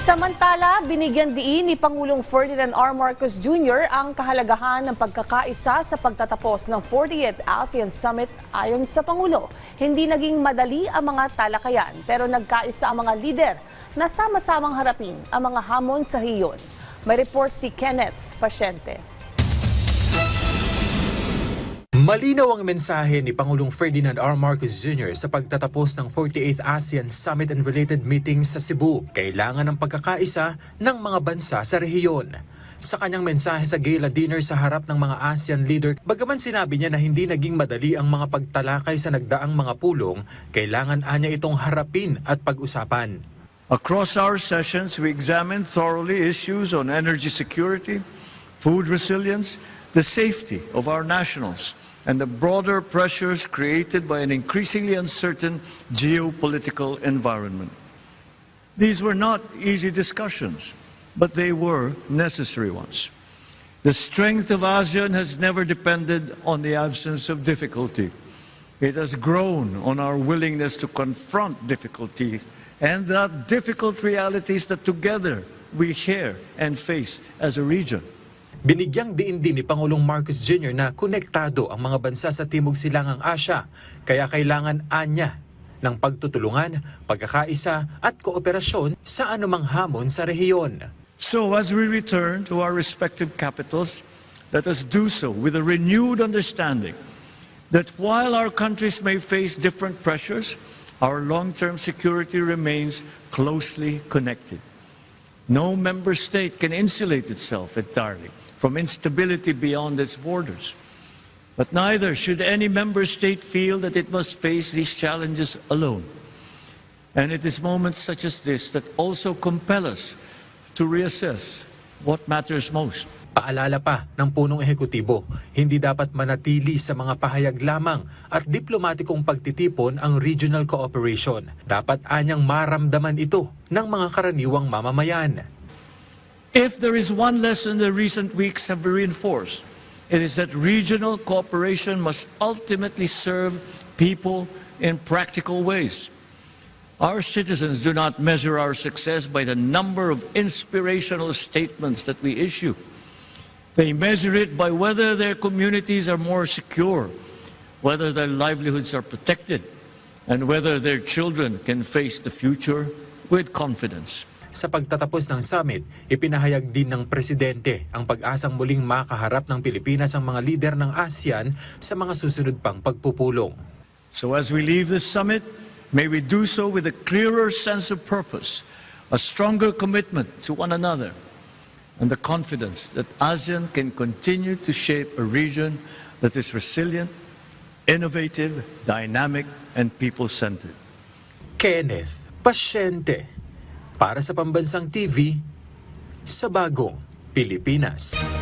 Samantala, binigyan diin ni Pangulong Ferdinand R. Marcos Jr. ang kahalagahan ng pagkakaisa sa pagtatapos ng 40th ASEAN Summit ayon sa Pangulo. Hindi naging madali ang mga talakayan pero nagkaisa ang mga lider na sama-samang harapin ang mga hamon sa rehiyon. May report si Kenneth Pasyente. Malinaw ang mensahe ni Pangulong Ferdinand R. Marcos Jr. sa pagtatapos ng 48th ASEAN Summit and related meetings sa Cebu. Kailangan ng pagkakaisa ng mga bansa sa rehiyon. Sa kanyang mensahe sa gala dinner sa harap ng mga ASEAN leader, bagaman sinabi niya na hindi naging madali ang mga pagtalakay sa nagdaang mga pulong, kailangan anya itong harapin at pag-usapan. Across our sessions, we examined thoroughly issues on energy security, food resilience, the safety of our nationals, and the broader pressures created by an increasingly uncertain geopolitical environment. These were not easy discussions, but they were necessary ones. The strength of ASEAN has never depended on the absence of difficulty. It has grown on our willingness to confront difficulty and the difficult realities that together we share and face as a region. Binigyang diin din ni Pangulong Marcos Jr. na konektado ang mga bansa sa Timog Silangang Asya, kaya kailangan anya ng pagtutulungan, pagkakaisa at kooperasyon sa anumang hamon sa rehiyon. So as we return to our respective capitals, let us do so with a renewed understanding that while our countries may face different pressures, our long-term security remains closely connected. No member state can insulate itself entirely from instability beyond its borders. But neither should any member state feel that it must face these challenges alone. And it is moments such as this that also compel us to reassess what matters most. Paalala pa ng punong ehekutibo, hindi dapat manatili sa mga pahayag lamang at diplomatikong pagtitipon ang regional cooperation. Dapat anyang maramdaman ito ng mga karaniwang mamamayan. If there is one lesson the recent weeks have reinforced, it is that regional cooperation must ultimately serve people in practical ways. Our citizens do not measure our success by the number of inspirational statements that we issue. They measure it by whether their communities are more secure, whether their livelihoods are protected, and whether their children can face the future with confidence. Sa pagtatapos ng summit, ipinahayag din ng presidente ang pag-asang muling makaharap ng Pilipinas ang mga lider ng ASEAN sa mga susunod pang pagpupulong. So as we leave this summit, may we do so with a clearer sense of purpose, a stronger commitment to one another, and the confidence that ASEAN can continue to shape a region that is resilient, innovative, dynamic, and people-centered. Kenneth Pasyente, para sa Pambansang TV, sa Bagong Pilipinas.